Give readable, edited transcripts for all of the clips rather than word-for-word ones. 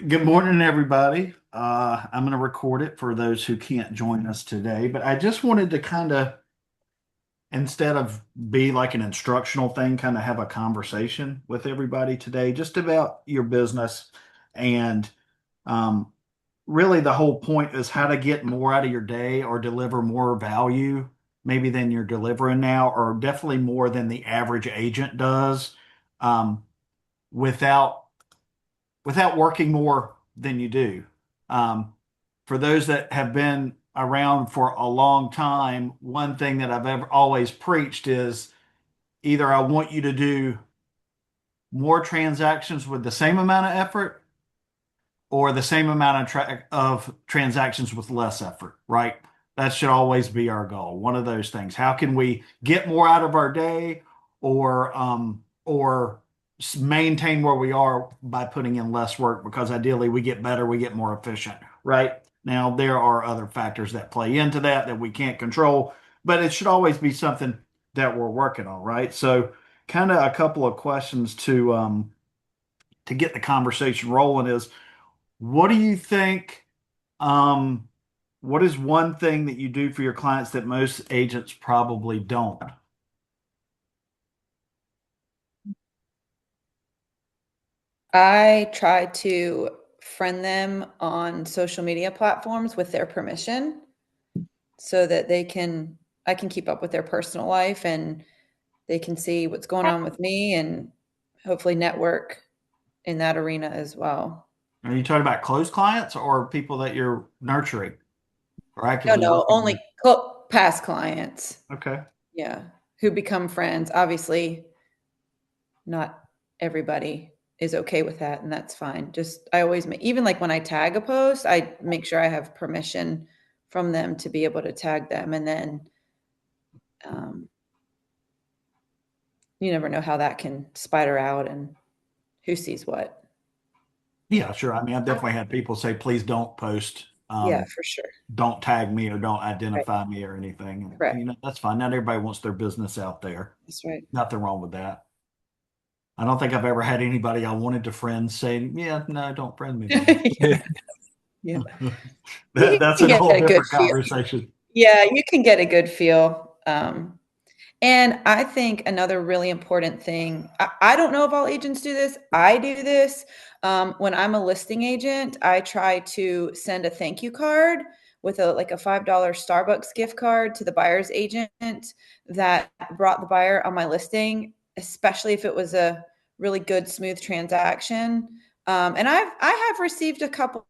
Good morning, everybody. I'm going to record it for those who can't join us today, but I just wanted to kind of, instead of be like an instructional thing, kind of have a conversation with everybody today just about your business. And um, really, the whole point is how to get more out of your day or deliver more value, maybe than you're delivering now, or definitely more than the average agent does, um, without working more than you do. Um, for those that have been around for a long time, one thing that I've ever always preached is either I want you to do more transactions with the same amount of effort or the same amount of transactions with less effort, right? That should always be our goal. One of those things. How can we get more out of our day or maintain where we are by putting in less work because ideally we get better, we get more efficient, right? Now there are other factors that play into that we can't control, but it should always be something that we're working on, right? So kind of a couple of questions to get the conversation rolling is what do you think? Um, what is one thing that you do for your clients that most agents probably don't? I try to friend them on social media platforms with their permission so that I can keep up with their personal life and they can see what's going on with me and hopefully network in that arena as well. Are you talking about closed clients or people that you're nurturing or No, actively no, working only with? past clients. Okay. Yeah. Who become friends. Obviously, not everybody is okay with that, and that's fine. Just I always make, even like when I tag a post, I make sure I have permission from them to be able to tag them, and then um, you never know how that can spider out and who sees what. Yeah, sure. I mean, I've definitely had people say, please don't post, Yeah, for sure. don't tag me or don't Right. identify me or anything. Correct. You know, that's fine. Not everybody wants their business out there. That's right. Nothing wrong with that. I don't think I've ever had anybody I wanted to friend say, yeah, no, don't friend me then. Yeah. Yeah. You That's can a get whole a good different feel. conversation. Yeah, you can get a good feel. And I think another really important thing, I don't know if all agents do this. I do this. When I'm a listing agent, I try to send a thank you card with a like a $5 Starbucks gift card to the buyer's agent that brought the buyer on my listing, especially if it was a really good, smooth transaction. And I have received a couple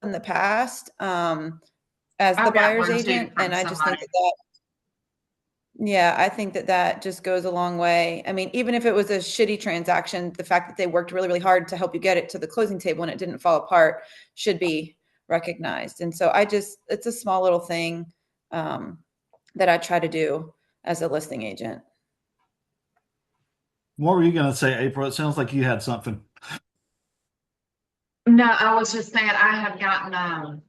in the past as the I've got buyer's one too agent, from and I just think somebody. that yeah, I think that that just goes a long way. I mean, even if it was a shitty transaction, the fact that they worked really, really hard to help you get it to the closing table and it didn't fall apart should be recognized. And so it's a small little thing um, that I try to do as a listing agent. What were you going to say, April? It sounds like you had something. No, I was just saying I had gotten a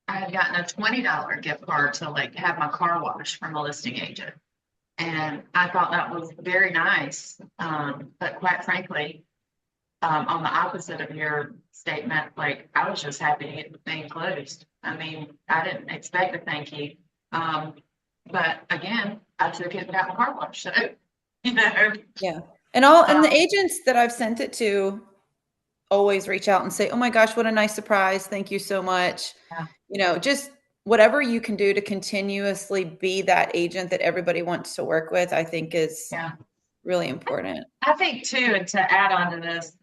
$20 gift card to like have my car washed from a listing agent. And I thought that was very nice. But quite frankly, on the opposite of your statement, like I was just happy to get the thing closed. I mean, I didn't expect a thank you. Um, but again, I took it and got my car washed. So, you know, Yeah. And the um, agents that I've sent it to always reach out and say, "Oh my gosh, what a nice surprise. Thank you so much." yeah, Just whatever you can do to continuously be that agent that everybody wants to work with, I think is yeah. really important. I think too, and to add on to this,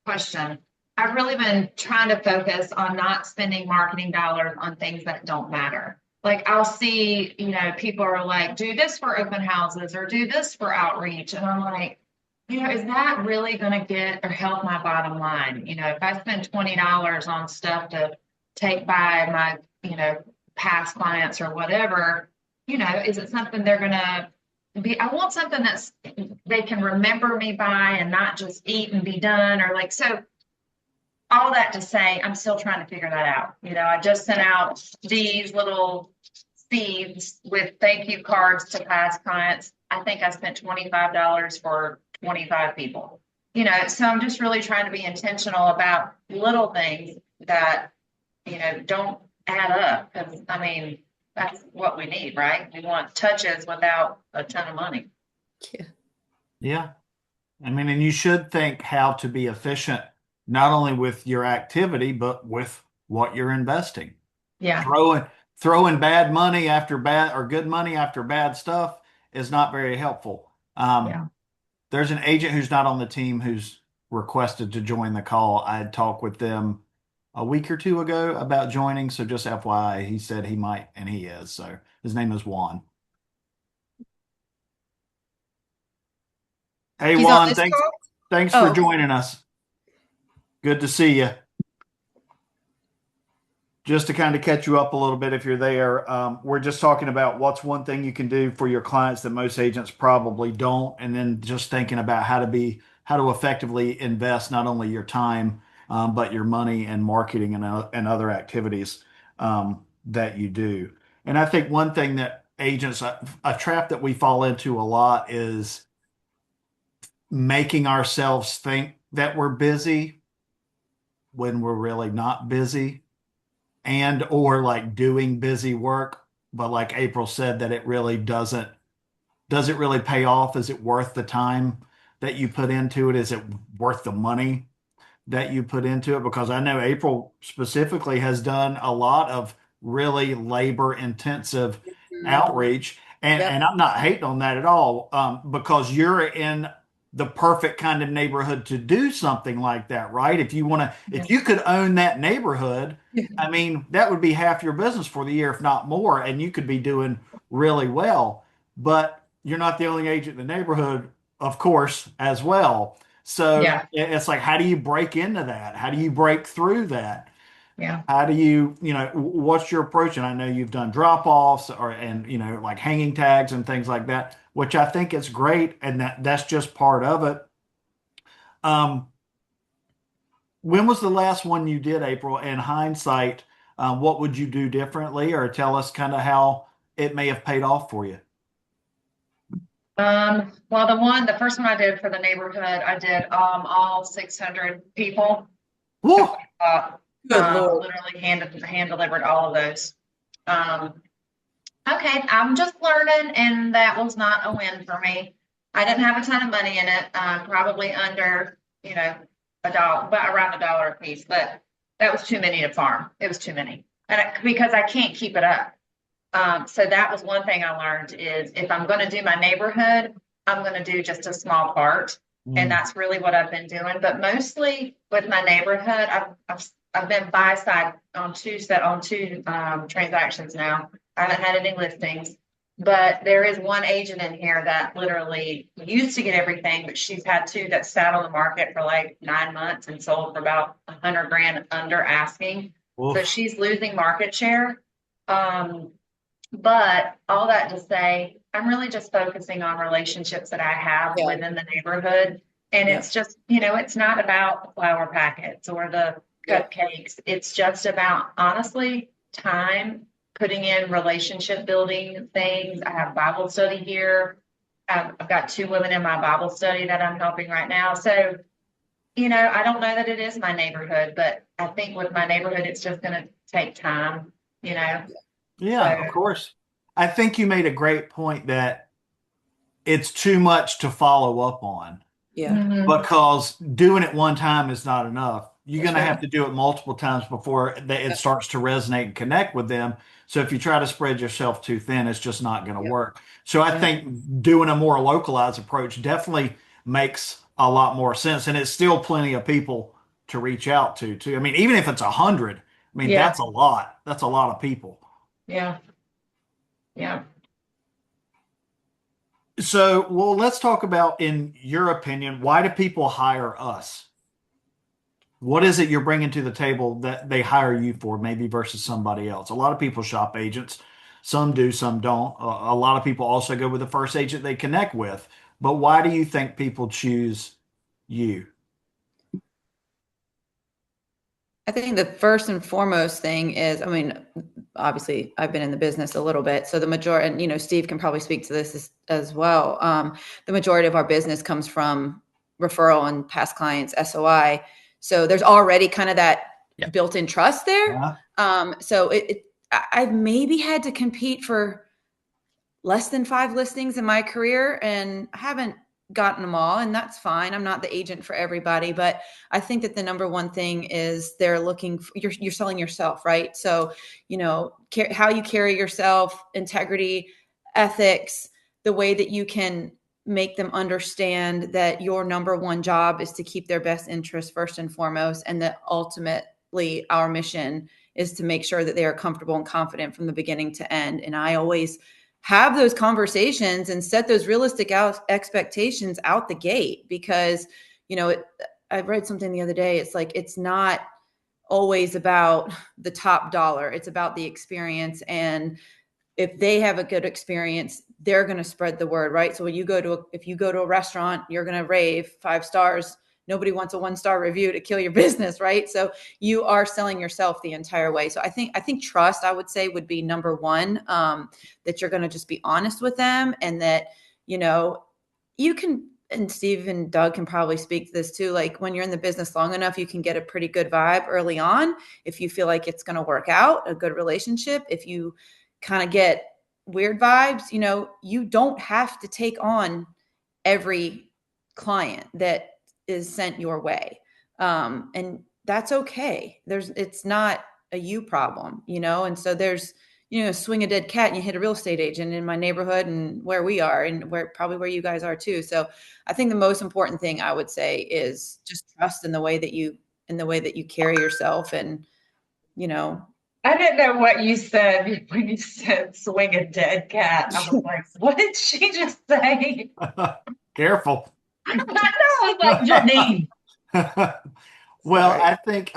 question, I've really been trying to focus on not spending marketing dollars on things that don't matter. Like I'll see, people are like, do this for open houses or do this for outreach. And I'm like, is that really going to get or help my bottom line? If I spend $20 on stuff to take by my, past clients or whatever, is it something they're going to I want something that's they can remember me by and not just eat and be done or like so all that to say I'm still trying to figure that out. I just sent out these little seeds with thank you cards to past clients. I think I spent $25 for 25 people. so I'm just really trying to be intentional about little things that, don't add up. Because, I mean, that's what we need, right? We want touches without a ton of money. Yeah. Yeah. I mean, and you should think how to be efficient, not only with your activity, but with what you're investing. Yeah. Throwing bad money after bad or good money after bad stuff is not very helpful. Yeah. There's an agent who's not on the team who's requested to join the call. I had talked with them a week or two ago about joining. So just FYI, he said he might, and he is. So his name is Juan. Hey, He's on Juan, this call? thanks for Oh, joining us. Good to see you. Just to kind of catch you up a little bit if you're there, we're just talking about what's one thing you can do for your clients that most agents probably don't, and then just thinking about how to effectively invest not only your time, but your money and marketing and other activities that you do. And I think one thing that agents, a trap that we fall into a lot is making ourselves think that we're busy when we're really not busy, and or like doing busy work, but like April said, that it really does it really pay off? Is it worth the time that you put into it? Is it worth the money that you put into it? Because I know April specifically has done a lot of really labor intensive mhm. outreach. Yep. And I'm not hating on that at all, because you're in the perfect kind of neighborhood to do something like that, right? Yeah. If you could own that neighborhood, Yeah. I mean, that would be half your business for the year, if not more, and you could be doing really well. But you're not the only agent in the neighborhood, of course, as well. So Yeah. it's like, how do you break into that? How do you break through that? Yeah. How do what's your approach? And I know you've done drop-offs and like hanging tags and things like that, which I think is great. And that's just part of it. Um, when was the last one you did, April? In hindsight, what would you do differently, or tell us kind of how it may have paid off for you? Well, the first one I did for the neighborhood, I did all 600 people. Woo! Uh, Good Lord. literally hand delivered all of those. Um, okay, I'm just learning, and that was not a win for me. I didn't have a ton of money in it, probably under, a dollar, but around $1 a piece. But that was too many to farm. It was too many, because I can't keep it up. So that was one thing I learned is if I'm going to do my neighborhood, I'm going to do just a small part. And Mm, that's really what I've been doing. But mostly with my neighborhood, I've been buy side on two transactions now. I haven't had any listings, but there is one agent in here that literally used to get everything, but she's had two that sat on the market for like 9 months and sold for about 100 grand under asking. So oof. she's losing market share. Um, but all that to say, I'm really just focusing on relationships that I have Yeah. within the neighborhood. And Yeah. it's just, it's not about the flower packets or the Yeah. cupcakes. It's just about honestly time, putting in relationship building things. I have Bible study here. I've got two women in my Bible study that I'm helping right now. So, I don't know that it is my neighborhood, but I think with my neighborhood, it's just going to take time, you know. Yeah, So, of course. I think you made a great point that it's too much to follow up on, Yeah. mhm. because doing it one time is not enough. You're That's going to right. have to do it multiple times before it Yep. starts to resonate and connect with them. So if you try to spread yourself too thin, it's just not going to Yep. work. So I Yeah. think doing a more localized approach definitely makes a lot more sense. And it's still plenty of people to reach out to, too. I mean, even if it's 100, I mean, Yeah, that's a lot. That's a lot of people. yeah, yeah. So, well, let's talk about, in your opinion, why do people hire us? What is it you're bringing to the table that they hire you for, maybe versus somebody else? A lot of people shop agents. Some do, some don't. A lot of people also go with the first agent they connect with. But why do you think people choose you? I think the first and foremost thing is, I mean, obviously I've been in the business a little bit. So the majority, and Steve can probably speak to this as well. The majority of our business comes from referral and past clients, SOI. So there's already kind of that built-in trust there. So I've maybe had to compete for less than 5 listings in my career, and I haven't gotten them all, and that's fine. I'm not the agent for everybody, but I think that the number one thing is they're looking for, you're selling yourself, right? So, how you carry yourself, integrity, ethics, the way that you can make them understand that your number one job is to keep their best interest first and foremost, and that ultimately our mission is to make sure that they are comfortable and confident from the beginning to end. And I always have those conversations and set those realistic expectations out the gate, because, I read something the other day. It's like, it's not always about the top dollar. It's about the experience. And if they have a good experience, they're going to spread the word, right? So when if you go to a restaurant, you're going to rave 5 stars. Nobody wants a 1-star review to kill your business, right? So you are selling yourself the entire way. So I think trust, I would say, would be number one, that you're going to just be honest with them, and that, you can, and Steve and Doug can probably speak to this too. Like, when you're in the business long enough, you can get a pretty good vibe early on. If you feel like it's going to work out, a good relationship, if you kind of get weird vibes, you don't have to take on every client that is sent your way. And that's okay. It's not a you problem, and so there's, swing a dead cat and you hit a real estate agent in my neighborhood and where we are, and where you guys are too. So I think the most important thing I would say is just trust in the way that you carry yourself. And, I didn't know what you said when you said swing a dead cat. I was like, what did she just say? Careful. I know, it's like Janine. Well, I think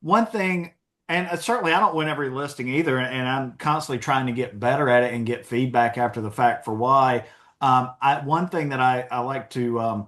one thing, and certainly I don't win every listing either, and I'm constantly trying to get better at it and get feedback after the fact for why. One thing that I like to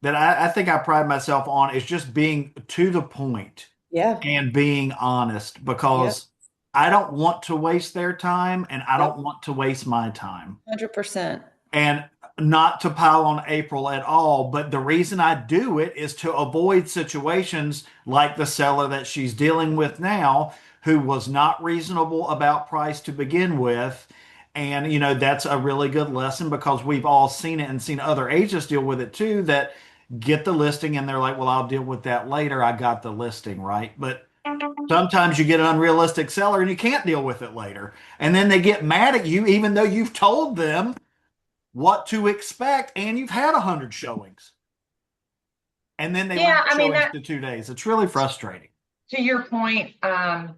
that I think I pride myself on is just being to the point. Yeah. And being honest, because I don't want to waste their time, and I don't want to waste my time. 100%. And not to pile on April at all, but the reason I do it is to avoid situations like the seller that she's dealing with now, who was not reasonable about price to begin with. And, that's a really good lesson, because we've all seen it and seen other agents deal with it too, that get the listing and they're like, well, I'll deal with that later. I got the listing, right? But sometimes you get an unrealistic seller and you can't deal with it later. And then they get mad at you, even though you've told them what to expect and you've had 100 showings. And then they limit showings to 2 days. It's really frustrating. To your point, I've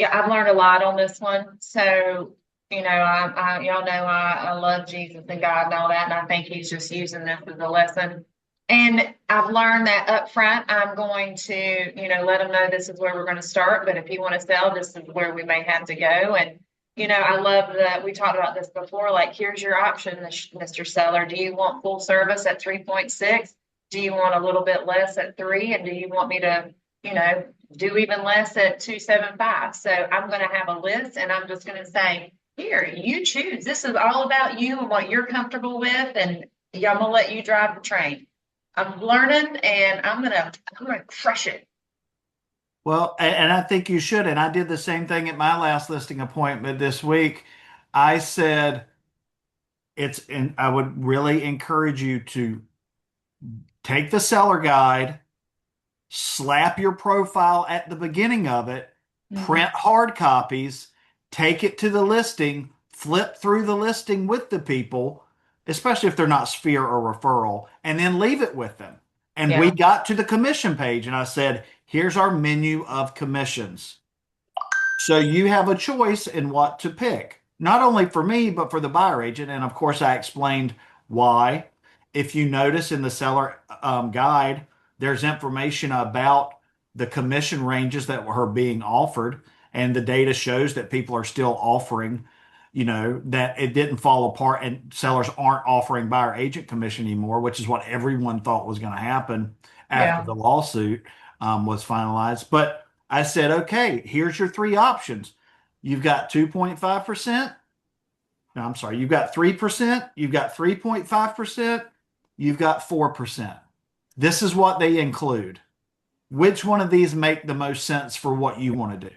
learned a lot on this one. So, y'all know I love Jesus and God and all that, and I think he's just using this as a lesson. And I've learned that up front, I'm going to, let them know this is where we're going to start. But if you want to sell, this is where we may have to go. And, I love that we talked about this before. Like, here's your option, Mr. Seller. Do you want full service at 3.6? Do you want a little bit less at 3? And do you want me to, do even less at 2.75? So I'm going to have a list, and I'm just going to say, here, you choose. This is all about you and what you're comfortable with. And I'm going to let you drive the train. I'm learning, and I'm gonna crush it. Well, and I think you should. And I did the same thing at my last listing appointment this week. I said and I would really encourage you to take the seller guide, slap your profile at the beginning of it, print hard copies, take it to the listing, flip through the listing with the people, especially if they're not sphere or referral, and then leave it with them. And we got to the commission page, and I said, here's our menu of commissions. So you have a choice in what to pick, not only for me, but for the buyer agent. And of course, I explained why. If you notice in the seller guide, there's information about the commission ranges that were being offered, and the data shows that people are still offering, that it didn't fall apart, and sellers aren't offering buyer agent commission anymore, which is what everyone thought was going to happen after the lawsuit was finalized. But I said, okay, here's your 3 options. You've got 2.5%. No, I'm sorry. You've got 3%. You've got 3.5%, you've got 4%. This is what they include. Which one of these make the most sense for what you want to do?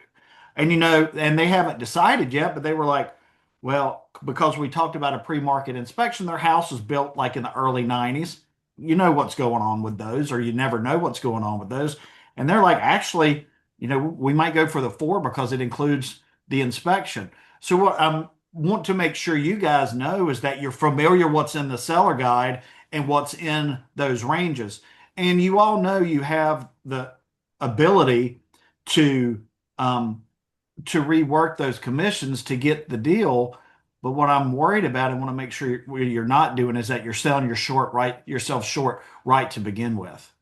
And and they haven't decided yet, but they were like, well, because we talked about a pre-market inspection, their house was built like in the early 90s. You know what's going on with those, or you never know what's going on with those. And they're like, actually, we might go for the 4 because it includes the inspection. So what I want to make sure you guys know is that you're familiar what's in the seller guide and what's in those ranges. And you all know you have the ability to rework those commissions to get the deal. But what I'm worried about and want to make sure you're not doing is that you're selling yourself short right to begin with.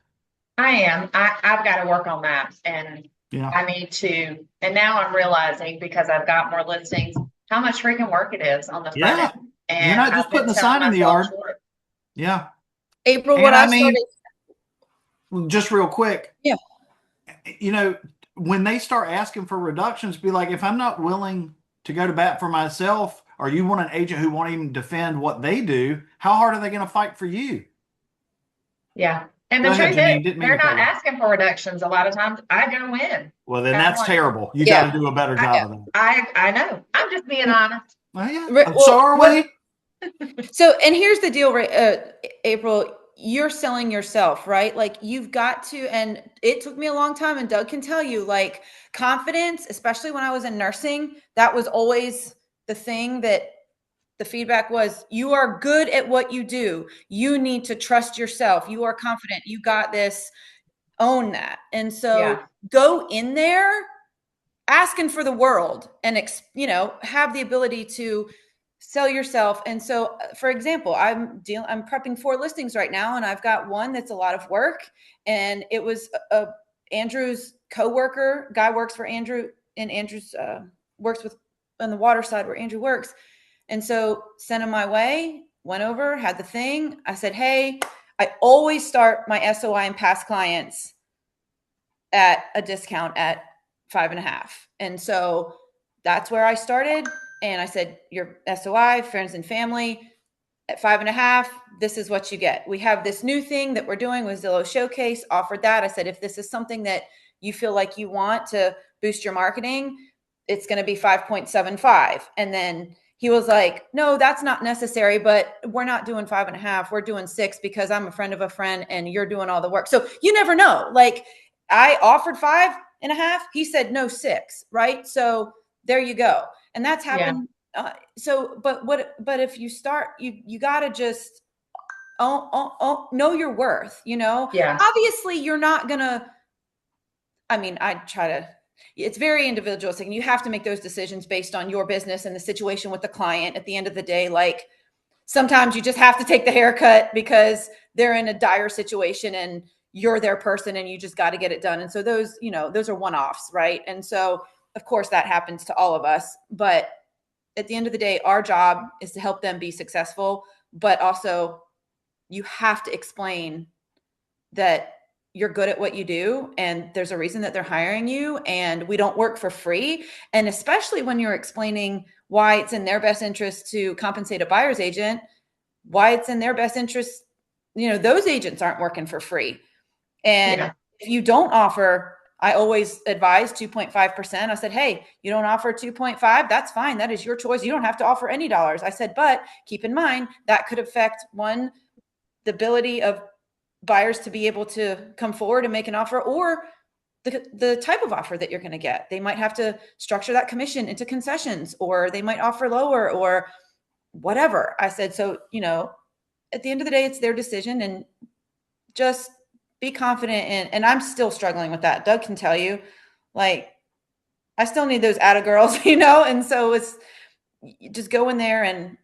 I am. I've got to work on that. And Yeah. I need to. And now I'm realizing, because I've got more listings, how much freaking work it is on the front Yeah. end. And You're not just I've been putting the selling sign in the myself yard. short. Yeah. April, And what I I mean, started. just real quick. Yeah. When they start asking for reductions, be like, if I'm not willing to go to bat for myself, or you want an agent who won't even defend what they do, how hard are they going to fight for you? Yeah. And Go the ahead, truth Janine. is, Didn't mean they're to cut not you. asking for reductions. A lot of times I go in. Well, then Got that's one. terrible. You Yeah. got to do a better job of that. I know. I'm just being honest. Well, yeah. Well, So are we. So, and here's the deal, right? April, you're selling yourself, right? Like you've got to, and it took me a long time, and Doug can tell you, like confidence, especially when I was in nursing, that was always the thing that the feedback was, you are good at what you do. You need to trust yourself. You are confident. You got this. Own that. And so go in there asking for the world and, have the ability to sell yourself. And so, for example, I'm prepping 4 listings right now, and I've got one that's a lot of work. And it was Andrew's coworker, guy works for Andrew, and Andrew's works with on the water side where Andrew works. And so sent him my way, went over, had the thing. I said, hey, I always start my SOI and past clients at a discount at 5.5. And so that's where I started. And I said, your SOI, friends and family, at 5.5, this is what you get. We have this new thing that we're doing with Zillow Showcase, offered that. I said, if this is something that you feel like you want to boost your marketing, it's going to be 5.75. And then he was like, no, that's not necessary, but we're not doing 5.5. We're doing 6 because I'm a friend of a friend and you're doing all the work. So you never know. Like I offered 5.5. He said, no, 6. Right. So there you go. And that's happened. Yeah. But if you start, you got to just know your worth, Yeah. Obviously you're not going to, it's very individualistic, and you have to make those decisions based on your business and the situation with the client. At the end of the day, like sometimes you just have to take the haircut because they're in a dire situation and you're their person and you just got to get it done. And so those are one-offs, right? And so of course that happens to all of us, but at the end of the day, our job is to help them be successful, but also you have to explain that you're good at what you do and there's a reason that they're hiring you, and we don't work for free. And especially when you're explaining why it's in their best interest to compensate a buyer's agent, why it's in their best interest, those agents aren't working for free. And if you don't offer, I always advise 2.5%. I said, hey, you don't offer 2.5, that's fine. That is your choice. You don't have to offer any dollars. I said, but keep in mind that could affect the ability of buyers to be able to come forward and make an offer, or the type of offer that you're going to get. They might have to structure that commission into concessions, or they might offer lower or whatever. I said, so, at the end of the day, it's their decision, and just be confident in, and I'm still struggling with that. Doug can tell you, like, I still need those atta girls, and so it's just go in there and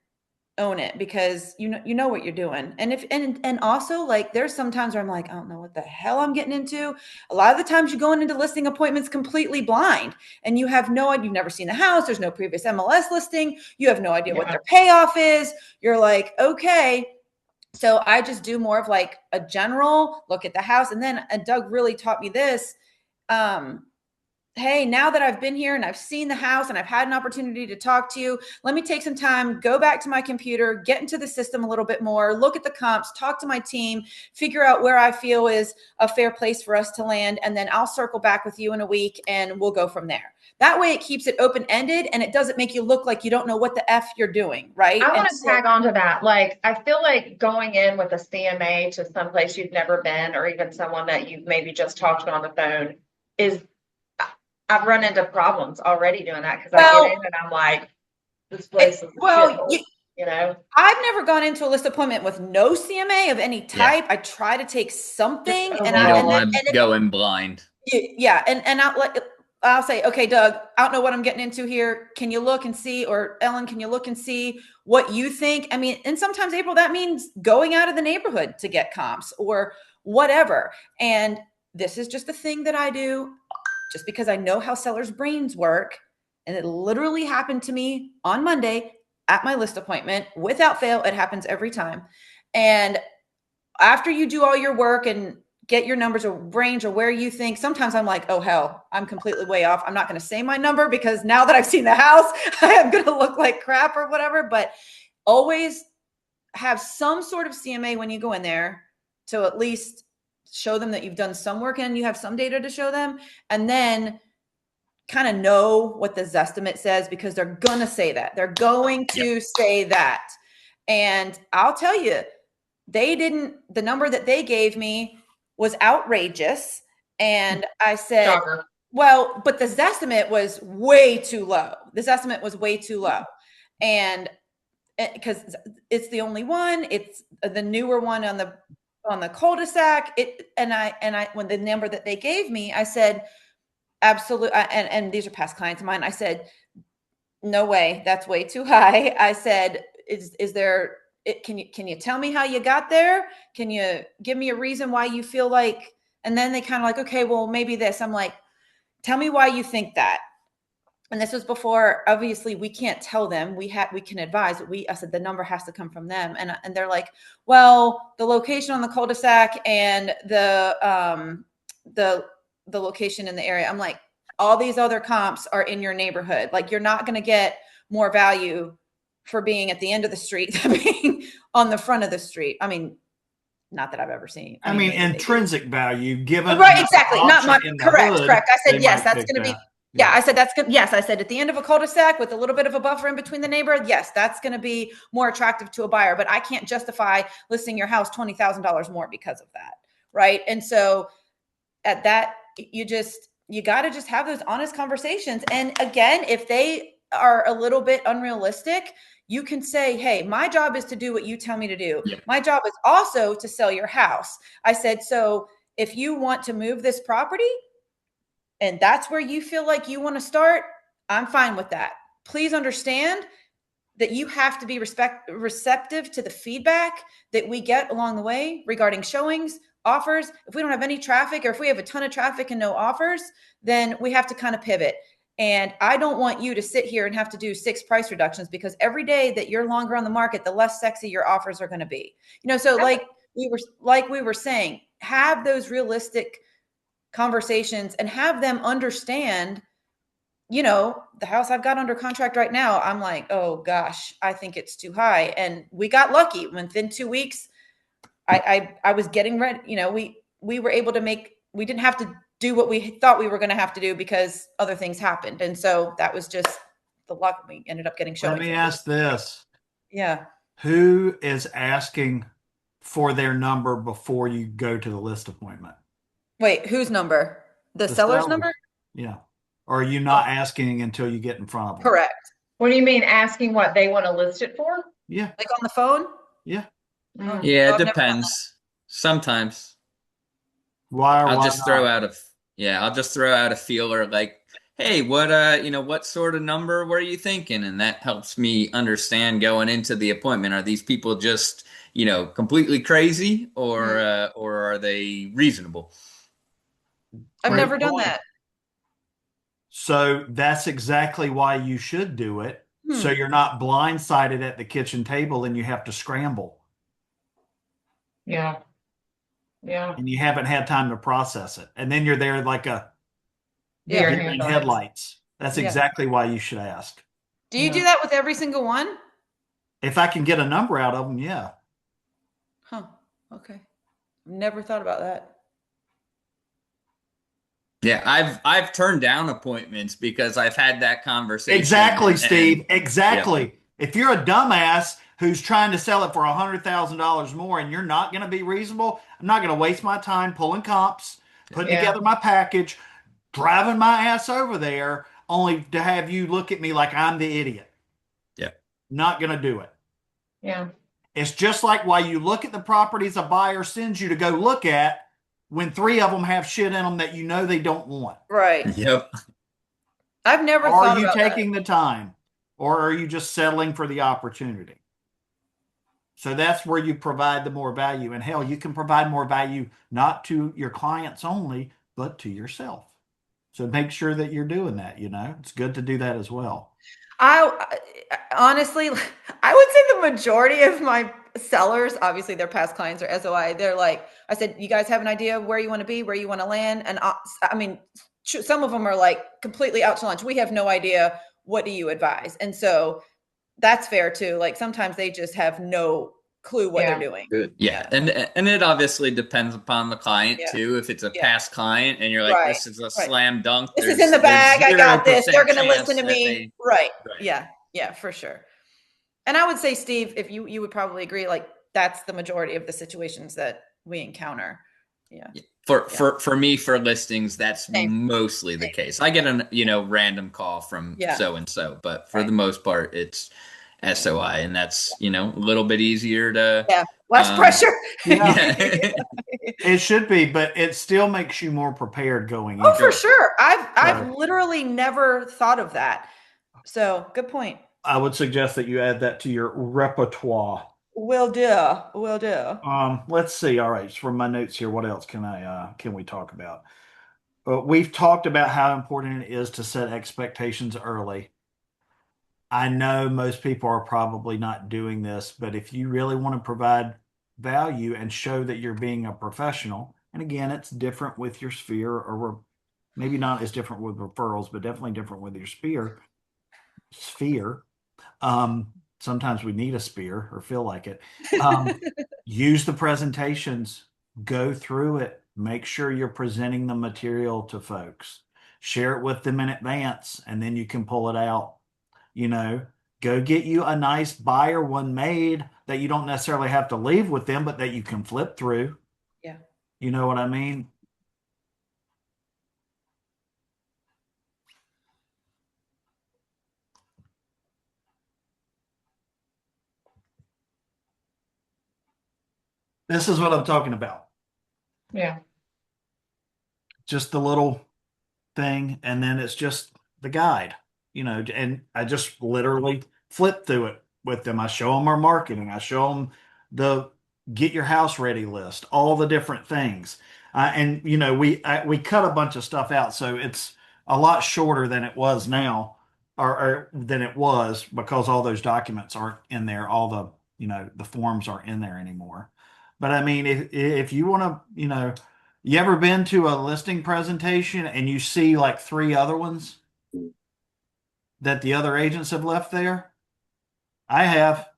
own it, because you know what you're doing. And also, like, there's sometimes where I'm like, I don't know what the hell I'm getting into. A lot of the times you're going into listing appointments completely blind, and you have no idea. You've never seen the house. There's no previous MLS listing. You have no idea what their payoff is. You're like, okay. So I just do more of like a general look at the house. And then Doug really taught me this. hey, now that I've been here and I've seen the house and I've had an opportunity to talk to you, let me take some time, go back to my computer, get into the system a little bit more, look at the comps, talk to my team, figure out where I feel is a fair place for us to land. And then I'll circle back with you in a week and we'll go from there. That way it keeps it open-ended and it doesn't make you look like you don't know what the F you're doing, right? I want And to so, tag on to that. Like, I feel like going in with a CMA to someplace you've never been, or even someone that you've maybe just talked to on the phone, is I've run into problems already doing that because I get in and I'm like, this place is a shithole, you know? I've never gone into a list appointment with no CMA of any Yeah. type. I try to take something, Just and You I don't and then want to and go in blind. yeah, and I'll say, okay, Doug, I don't know what I'm getting into here. Can you look and see, or Ellen, can you look and see what you think? I mean, and sometimes, April, that means going out of the neighborhood to get comps or whatever. And this is just a thing that I do just because I know how sellers' brains work. And it literally happened to me on Monday at my list appointment. Without fail, it happens every time. And after you do all your work and get your numbers or range or where you think, sometimes I'm like, oh hell, I'm completely way off. I'm not going to say my number because now that I've seen the house, I am going to look like crap or whatever. But always have some sort of CMA when you go in there to at least show them that you've done some work and you have some data to show them. And then kind of know what the Zestimate says, because they're going to say that. They're going to say that. And I'll tell you, the number that they gave me was outrageous. And I said, Shocker. well, but the Zestimate was way too low. This estimate was way too low. And because it's the only one, it's the newer one on the cul-de-sac. And I, when the number that they gave me, I said, absolutely. And these are past clients of mine. I said, no way, that's way too high. I said, is there, can you tell me how you got there? Can you give me a reason why you feel like, and then they kind of like, okay, well, maybe this. I'm like, tell me why you think that. And this was before, obviously we can't tell them, we can advise, but I said, the number has to come from them. And they're like, well, the location on the cul-de-sac and the location in the area. I'm like, all these other comps are in your neighborhood. Like, you're not going to get more value for being at the end of the street than being on the front of the street. I mean, not that I've ever seen. I mean, intrinsic value given. Right, exactly. Not my, correct. I said, yes, that's going to be, Yeah, I said, that's good. Yes, I said at the end of a cul-de-sac with a little bit of a buffer in between the neighborhood, yes, that's going to be more attractive to a buyer, but I can't justify listing your house $20,000 more because of that. Right. And so at that, you got to just have those honest conversations. And again, if they are a little bit unrealistic, you can say, hey, my job is to do what you tell me to do. Yeah. My job is also to sell your house. I said, so if you want to move this property and that's where you feel like you want to start, I'm fine with that. Please understand that you have to be receptive to the feedback that we get along the way regarding showings, offers. If we don't have any traffic, or if we have a ton of traffic and no offers, then we have to kind of pivot. And I don't want you to sit here and have to do 6 price reductions, because every day that you're longer on the market, the less sexy your offers are going to be. So like we were saying, have those realistic conversations and have them understand, the house I've got under contract right now, I'm like, oh gosh, I think it's too high. And we got lucky. Within 2 weeks, I was getting ready. We were able to we didn't have to do what we thought we were going to have to do because other things happened. And so that was just the luck. We ended up getting showings. Let me ask this. Yeah. Who is asking for their number before you go to the list appointment? Wait, whose number? The seller's seller. number? Yeah. Or are you not asking until you get in front of them? Correct. What do you mean asking what they want to list it for? Yeah. Like on the phone? Yeah. Oh, Yeah, I've it never done depends. Sometimes Why or I'll why just not? I'll just throw out a feeler like, hey, what sort of number were you thinking? And that helps me understand going into the appointment. Are these people just, completely crazy, or are they reasonable? I've Great never done point. that. So that's exactly why you should do it. So you're not blindsided at the kitchen table and you have to scramble. Yeah. Yeah. And you haven't had time to process it. And then you're there like Yeah. Deer Deer in headlights. headlights. That's Yeah. exactly why you should ask. Do you do that with every single one? If I can get a number out of them, yeah. Huh. Okay. Never thought about that. Yeah, I've turned down appointments because I've had that conversation. Exactly, Steve. Yeah. Exactly. If you're a dumbass who's trying to sell it for $100,000 more and you're not going to be reasonable, I'm not going to waste my time pulling comps, putting Yeah. together my package, driving my ass over there, only to have you look at me like I'm the idiot. Yeah. Not going to do it. Yeah. It's just like why you look at the properties a buyer sends you to go look at when 3 of them have shit in them that you know they don't want. Right. Yep. I've never Are thought you about taking the time or are you just settling for the opportunity? So that's where you provide the more value. And hell, you can provide more value not to your clients only, but to yourself. So make sure that you're doing that. It's good to do that as well. I honestly, I would say the majority of my sellers, obviously their past clients or SOI, they're like, I said, you guys have an idea of where you want to be, where you want to land? And I mean, some of them are like completely out to lunch. We have no idea. What do you advise? And so that's fair too. Like sometimes they just have no clue what they're doing. Good. Yeah. And it obviously depends upon the client too. If it's a Yeah. past client and you're like, Right. this is a slam dunk. This is in the bag. I got this. They're going to listen to me. Right. Right. Yeah. Yeah, for sure. And I would say, Steve, if you would probably agree, like that's the majority of the situations that we encounter. Yeah. For me, for listings, that's Same. mostly the case. I get a random call from so and so, but for the most part, it's SOI, and that's a little bit easier to less pressure. Yeah. It should be, but it still makes you more prepared going Oh, into for it. sure. I've literally never thought of that. So good point. I would suggest that you add that to your repertoire. Will do. Will do. Let's see. All right, from my notes here, what else can we talk about? We've talked about how important it is to set expectations early. I know most people are probably not doing this, but if you really want to provide value and show that you're being a professional, and again, it's different with your sphere, or maybe not as different with referrals, but definitely different with your sphere. Sometimes we need a spear or feel like it. Use the presentations, go through it, make sure you're presenting the material to folks, share it with them in advance, and then you can pull it out. Go get you a nice buyer one made that you don't necessarily have to leave with them, but that you can flip through. Yeah. You know what I mean? This is what I'm talking about. Yeah. Just the little thing, and then it's just the guide, and I just literally flip through it with them. I show them our marketing. I show them the get your house ready list, all the different things. And we cut a bunch of stuff out, so it's a lot shorter than it was now, or than it was, because all those documents aren't in there. All the forms aren't in there anymore. But I mean, if you want to, you ever been to a listing presentation and you see like 3 other ones that the other agents have left there? I have.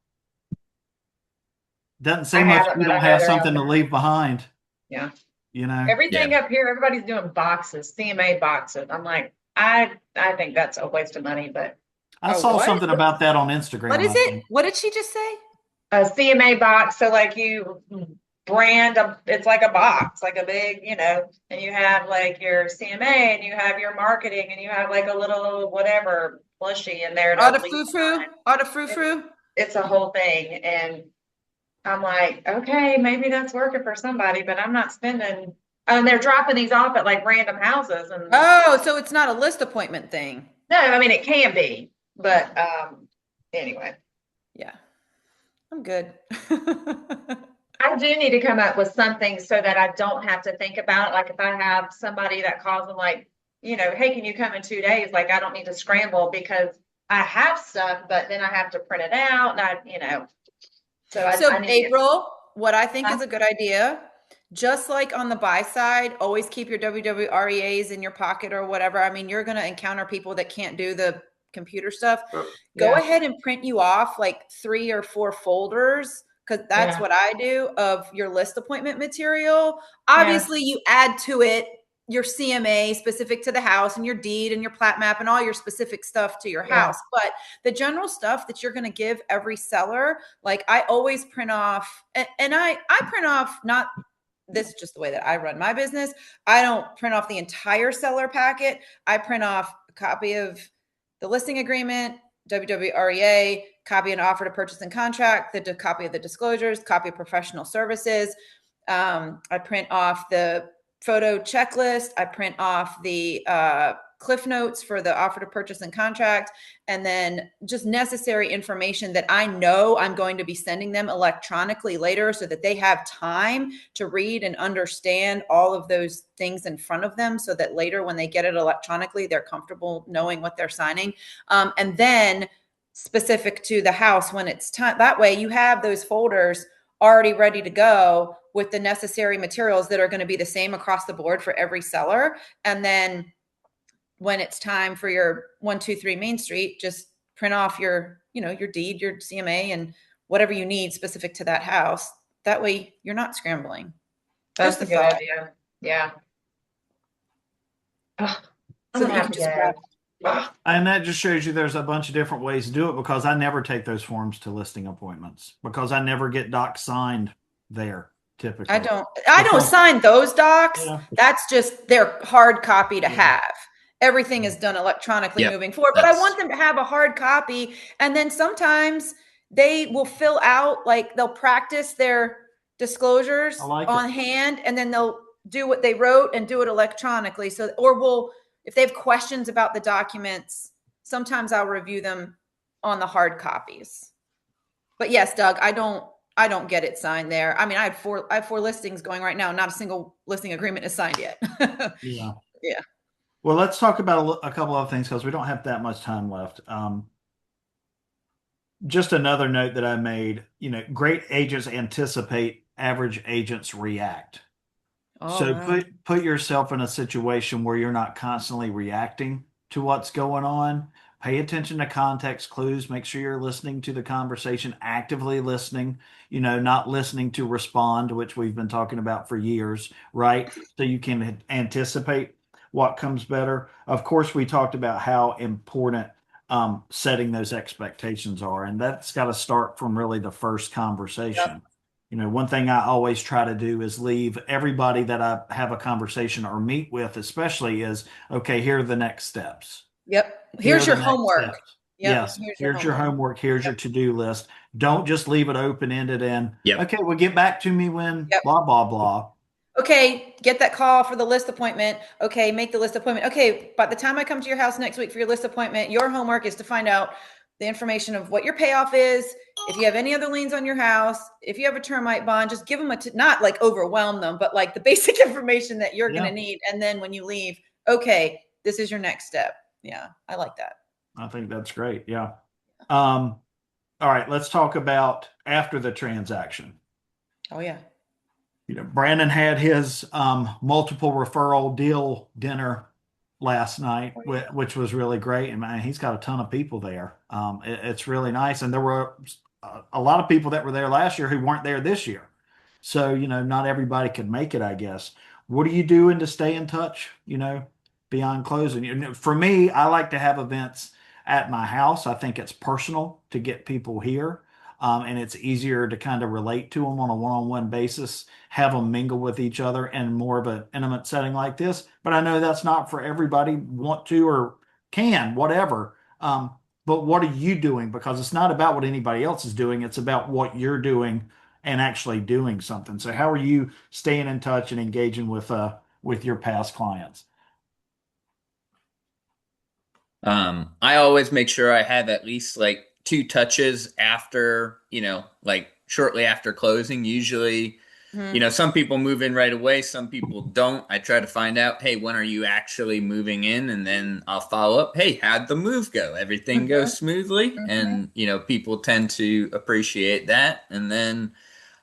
Doesn't say much if you don't have something to leave behind. Yeah. Everything up here, everybody's doing boxes, CMA boxes. I'm like, I think that's a waste of money, but I saw something about that on Instagram. What is it? What did she just say? a CMA box. So like you brand it's like a box, like a big, and you have like your CMA and you have your marketing and you have like a little whatever plushie in there. Frou-frou. It's a whole thing. And I'm like, okay, maybe that's working for somebody, but I'm not spending. And they're dropping these off at like random houses. And so it's not a list appointment thing. no, I mean, it can be, but anyway. Yeah, I'm good. I do need to come up with something so that I don't have to think about it. Like if I have somebody that calls and like, hey, can you come in 2 days? Like I don't need to scramble because I have stuff, but then I have to print it out and So April, what I think is a good idea just like on the buy side, always keep your WWREAs in your pocket or whatever. I mean, you're going to encounter people that can't do the computer stuff. Go Yeah. ahead and print you off like 3 or 4 folders, because that's Yeah. what I do, of your list appointment material. Yeah. Obviously, you add to it your CMA specific to the house and your deed and your plat map and all your specific stuff to your Yeah. house. But the general stuff that you're going to give every seller, like I always print off, and I print off, not, this is just the way that I run my business. I don't print off the entire seller packet. I print off a copy of the listing agreement, WWREA, copy and offer to purchase and contract, the copy of the disclosures, copy of professional services. I print off the photo checklist. I print off the cliff notes for the offer to purchase and contract, and then just necessary information that I know I'm going to be sending them electronically later, so that they have time to read and understand all of those things in front of them, so that later when they get it electronically, they're comfortable knowing what they're signing. And then specific to the house when it's time, that way you have those folders already ready to go with the necessary materials that are going to be the same across the board for every seller. And then when it's time for your 123 Main Street, just print off your, your deed, your CMA, and whatever you need specific to that house. That way you're not scrambling. That's Just a a good thought. idea. Yeah. Oh, I'm So gonna that you have can to just go. grab. Ah, And that just shows you there's a bunch of different ways to do it, because I never take those forms to listing appointments, because I never get docs signed there typically. I don't Because- sign those docs. Yeah. That's just their hard copy to Yeah. have. Everything is done electronically Yep, moving forward, but I that's- want them to have a hard copy. And then sometimes they will fill out, like they'll practice their disclosures I like on it. hand, and then they'll do what they wrote and do it electronically. So, or if they have questions about the documents, sometimes I'll review them on the hard copies. But yes, Doug, I don't get it signed there. I mean, I have four listings going right now. Not a single listing agreement is signed yet. Yeah. Yeah. Well, let's talk about a couple of things, because we don't have that much time left. Just another note that I made, great agents anticipate, average agents react. Oh, So wow. put yourself in a situation where you're not constantly reacting to what's going on. Pay attention to context clues. Make sure you're listening to the conversation, actively listening, not listening to respond, which we've been talking about for years, right? So you can anticipate what comes better. Of course, we talked about how important setting those expectations are, and that's got to start from really the first conversation. One thing I always try to do is leave everybody that I have a conversation or meet with, especially, is, okay, here are the next steps. Yep. Here Here's are your the next homework. steps. Yep. Yes. Here's your homework. Here's your to-do list. Don't just leave it open-ended and, Yep. okay, well, get back to me when Yep. blah, blah, blah. Okay, get that call for the list appointment. Okay, make the list appointment. Okay, by the time I come to your house next week for your list appointment, your homework is to find out the information of what your payoff is. If you have any other liens on your house, if you have a termite bond, just give them not like overwhelm them, but like the basic information that you're going to need. And then when you leave, okay, this is your next step. Yeah, I like that. I think that's great. Yeah. All right, let's talk about after the transaction. Oh, yeah. Brandon had his multiple referral deal dinner last night, which was really great. And man, he's got a ton of people there. It's really nice. And there were a lot of people that were there last year who weren't there this year. So, not everybody could make it, I guess. What are you doing to stay in touch, beyond closing? For me, I like to have events at my house. I think it's personal to get people here. And it's easier to kind of relate to them on a one-on-one basis, have them mingle with each other in more of an intimate setting like this. But I know that's not for everybody, want to or can, whatever. But what are you doing? Because it's not about what anybody else is doing. It's about what you're doing and actually doing something. So how are you staying in touch and engaging with your past clients? I always make sure I have at least like 2 touches after, like shortly after closing. Usually, some people move in right away, some people don't. I try to find out, hey, when are you actually moving in? And then I'll follow up, hey, how'd the move go? Everything goes smoothly. And, people tend to appreciate that. And then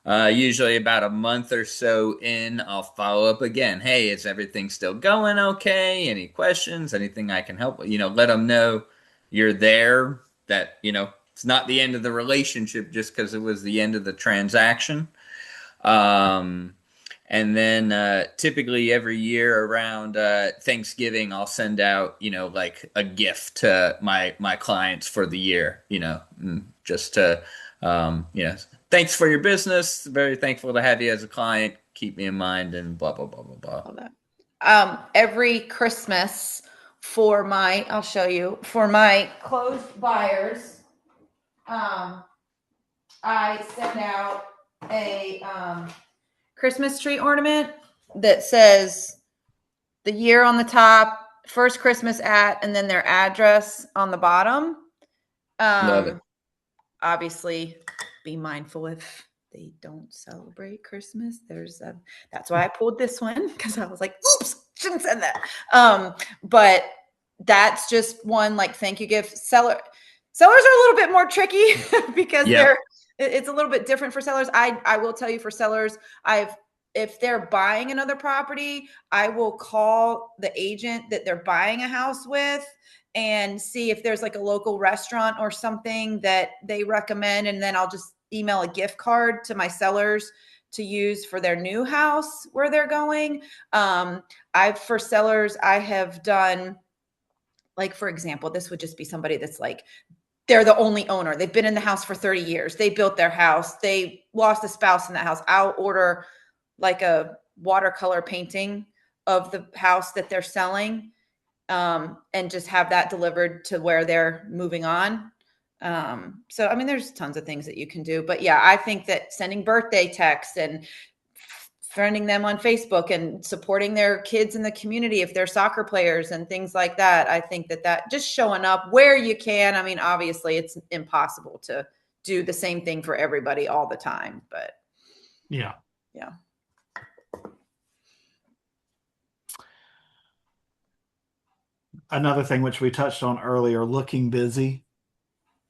Usually about a month or so in, I'll follow up again. Hey, is everything still going okay? Any questions? Anything I can help with? Let them know you're there, that, it's not the end of the relationship just because it was the end of the transaction. Um, and then typically every year around Thanksgiving, I'll send out, like a gift to my clients for the year, just to, thanks for your business. Very thankful to have you as a client. Keep me in mind and blah, blah, blah, blah, blah. All that. Every Christmas I'll show you, for my closed buyers, I send out a Christmas tree ornament that says the year on the top, first Christmas at, and then their address on the bottom. Love it. Obviously, be mindful if they don't celebrate Christmas. That's why I pulled this one, because I was like, oops, shouldn't send that. But that's just one like thank you gift. Sellers are a little bit more tricky because Yep. it's a little bit different for sellers. I will tell you, for sellers, if they're buying another property, I will call the agent that they're buying a house with and see if there's like a local restaurant or something that they recommend. And then I'll just email a gift card to my sellers to use for their new house where they're going. For sellers, I have done, like, for example, this would just be somebody that's like, they're the only owner. They've been in the house for 30 years. They built their house. They lost a spouse in that house. I'll order like a watercolor painting of the house that they're selling, and just have that delivered to where they're moving on. So, I mean, there's tons of things that you can do. But yeah, I think that sending birthday texts and friending them on Facebook and supporting their kids in the community if they're soccer players and things like that, I think that just showing up where you can. I mean, obviously it's impossible to do the same thing for everybody all the time, but Yeah. Another thing which we touched on earlier, looking busy.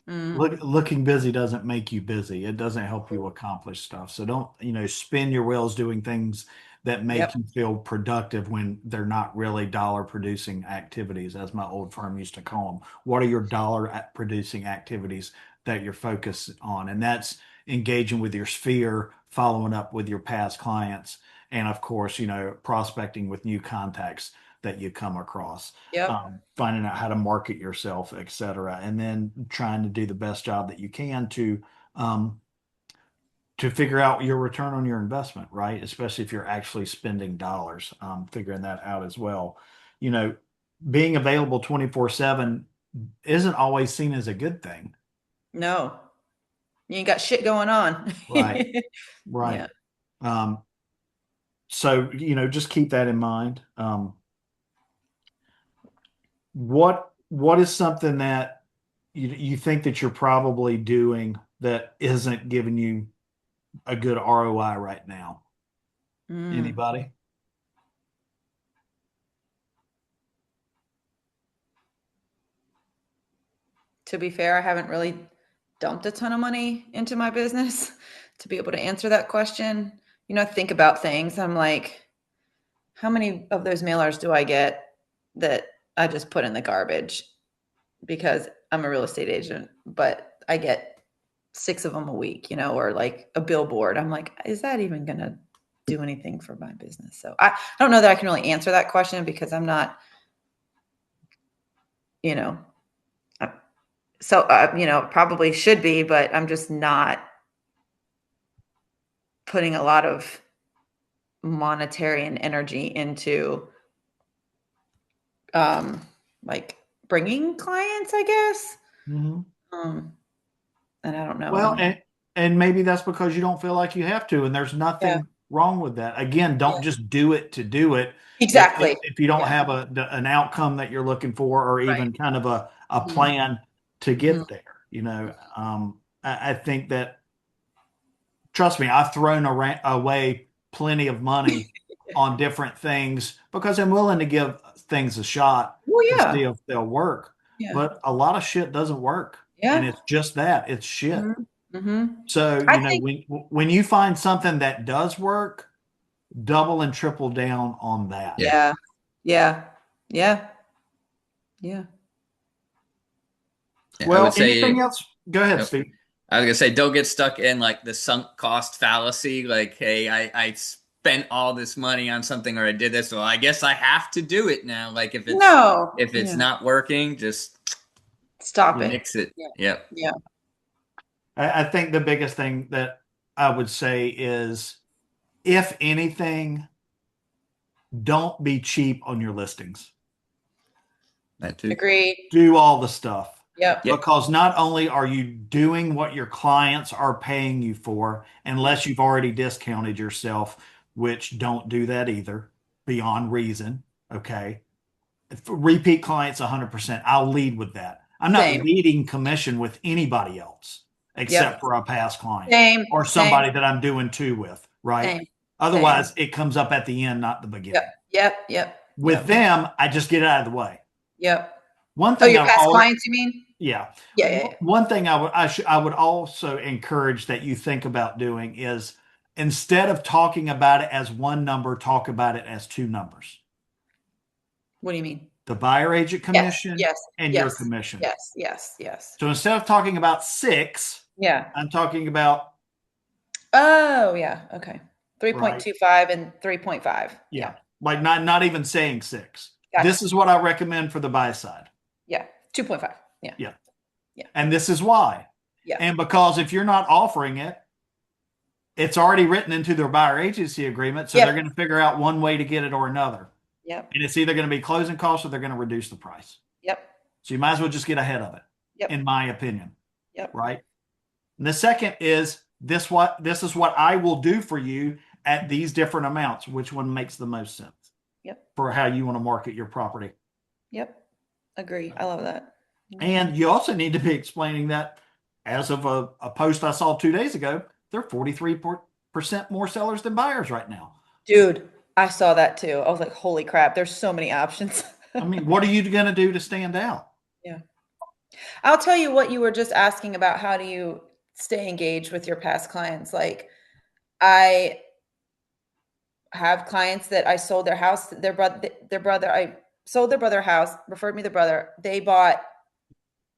Looking busy doesn't make you busy. It doesn't help you accomplish stuff. So don't, spin your wheels doing things that make you feel productive when they're not really dollar producing activities, as my old firm used to call them. What are your dollar producing activities that you're focused on? And that's engaging with your sphere, following up with your past clients, and of course, prospecting with new contacts that you come across. Finding out how to market yourself, et cetera, and then trying to do the best job that you can to figure out your return on your investment, right? Especially if you're actually spending dollars, figuring that out as well. You know, being available 24/7 isn't always seen as a good thing. No, you ain't got shit going on. Right. Right. Yeah. So, just keep that in mind. What is something that you think that you're probably doing that isn't giving you a good ROI right now? Anybody? To be fair, I haven't really dumped a ton of money into my business to be able to answer that question. I think about things. I'm like, how many of those mailers do I get that I just put in the garbage because I'm a real estate agent, but I get 6 of them a week, or like a billboard. I'm like, is that even going to do anything for my business? So I don't know that I can really answer that question because I'm not, probably should be, but I'm just not putting a lot of monetary and energy into like bringing clients, I guess. And I don't know. Well, and maybe that's because you don't feel like you have to, and there's nothing wrong with that. Again, don't just do it to do it. Exactly. If you don't have an outcome that you're looking for, or even kind of a plan to get there, I think that, trust me, I've thrown away plenty of money on different things because I'm willing to give things a shot to see if they'll work. But a lot of shit doesn't work. And it's just that, it's shit. So, I think, when you find something that does work, double and triple down on that. yeah, yeah, yeah, yeah. Yeah, I Well, would anything say, else? Go ahead, nope. Steve. I was gonna say, don't get stuck in like the sunk cost fallacy. Like, hey, I spent all this money on something, or I did this, so I guess I have to do it now. Like, No, if it's yeah, not working, just stop it. nix it. Yeah, Yep. yeah, I think the biggest thing that I would say is, if anything, don't be cheap on your listings. That too. agreed. Do all the stuff. Yep, Yep. Because not only are you doing what your clients are paying you for, unless you've already discounted yourself, which don't do that either, beyond reason. Okay. Repeat clients 100%. I'll lead with that. I'm not same. leading commission with anybody else except Yep, for a past client same, or same, somebody that I'm doing two with, right? same, Otherwise, it comes up at the end, not the beginning. yep, yep, With yep, them, I just get it out of the way. yep. One Oh, thing your I've past always, clients, you mean? yeah. Yeah, yeah, yeah. One thing I would also encourage that you think about doing is, instead of talking about it as one number, talk about it as two numbers. What do you mean? The buyer agent Yes, commission yes, and your yes, commission. yes, yes, yes. So instead of talking about 6, Yeah. I'm talking about, Oh, yeah. Okay. right? 3.25 and 3.5. Yeah. Yeah. Like not even saying 6. Gotcha. This is what I recommend for the buy side. Yeah. 2.5. Yeah. Yeah. Yeah. And this is why. Yeah. And because if you're not offering it, it's already written into their buyer agency agreement. So Yep. they're going to figure out one way to get it or another. Yep. And it's either going to be closing costs or they're going to reduce the price. Yep. So you might as well just get ahead of it, Yep. in my opinion. Yep. Right. And the second is this is what I will do for you at these different amounts. Which one makes the most sense? Yep. For how you want to market your property. Yep. Agree. I love that. And you also need to be explaining that, as of a post I saw 2 days ago, they're 43% more sellers than buyers right now. Dude, I saw that too. I was like, holy crap, there's so many options. I mean, what are you going to do to stand out? Yeah. I'll tell you what you were just asking about. How do you stay engaged with your past clients? Like, I have clients that I sold their house, their brother, I sold their brother house, referred me the brother. They bought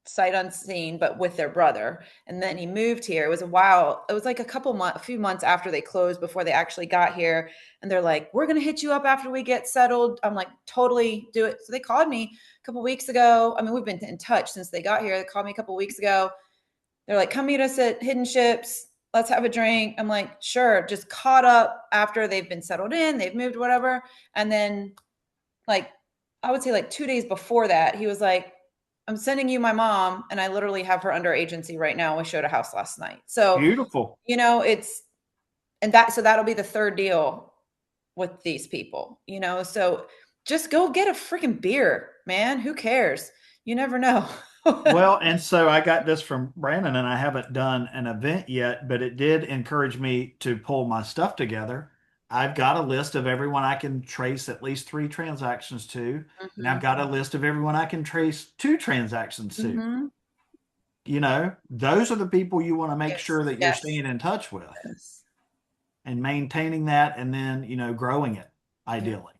sight unseen, but with their brother. And then he moved here. It was a while. It was like a few months after they closed, before they actually got here. And they're like, we're going to hit you up after we get settled. I'm like, totally do it. So they called me a couple weeks ago. I mean, we've been in touch since they got here. They called me a couple weeks ago. They're like, come meet us at Hidden Ships. Let's have a drink. I'm like, sure. Just caught up after they've been settled in, they've moved, whatever. And then, like, I would say like 2 days before that, he was like, I'm sending you my mom, and I literally have her under agency right now. We showed a house last night. So, Beautiful. so that'll be the third deal with these people, so just go get a freaking beer, man. Who cares? You never know. Well, and so I got this from Brandon, and I haven't done an event yet, but it did encourage me to pull my stuff together. I've got a list of everyone I can trace at least 3 transactions to, and I've got a list of everyone I can trace 2 transactions to. Those are the people you want to make sure that you're staying in touch with and maintaining that, and then, growing it ideally.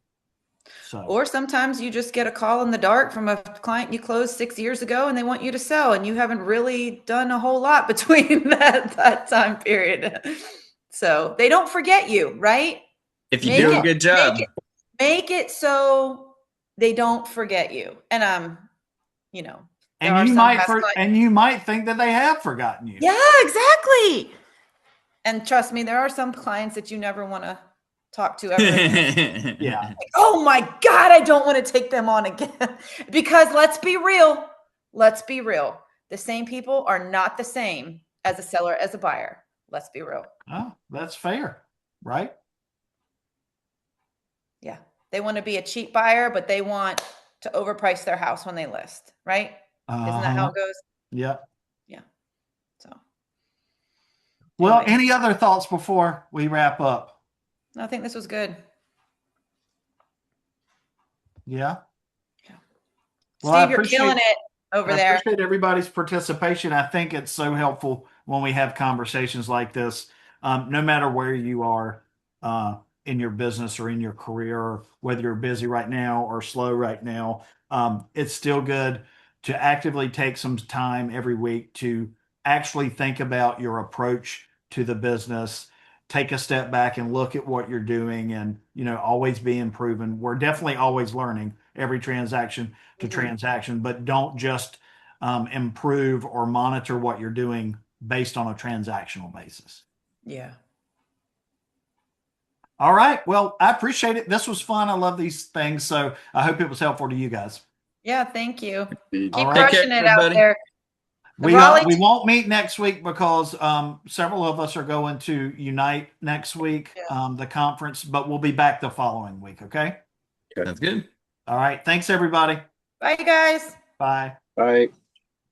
So, or sometimes you just get a call in the dark from a client you closed 6 years ago, and they want you to sell, and you haven't really done a whole lot between that time period. So they don't forget you, right? If you do a good job, make it so they don't forget you. And and you might think that they have forgotten you. Yeah, exactly. And trust me, there are some clients that you never want to talk to ever again. Yeah. Like, oh my God, I don't want to take them on again. Because let's be real. The same people are not the same as a seller, as a buyer. Let's be real. Oh, that's fair, right? Yeah. They want to be a cheap buyer, but they want to overprice their house when they list, right? Isn't that how it goes? Yeah. Yeah. So. Well, Anyway. any other thoughts before we wrap up? I think this was good. Yeah. Well, Steve, you're killing it over there. I appreciate everybody's participation. I think it's so helpful when we have conversations like this, no matter where you are in your business or in your career, or whether you're busy right now or slow right now, it's still good to actively take some time every week to actually think about your approach to the business, take a step back and look at what you're doing, and always be improving. We're definitely always learning every transaction to transaction, but don't just improve or monitor what you're doing based on a transactional basis. Yeah. All right. Well, I appreciate it. This was fun. I love these things. So I hope it was helpful to you guys. Yeah. Thank you. Keep All right. Take care, crushing it out everybody. there. The We Raleigh won't meet next week because several of us are going to Unite next week, Yeah. the conference, but we'll be back the following week. Okay. That's good. All right. Thanks, everybody. Bye, guys. Bye. Bye.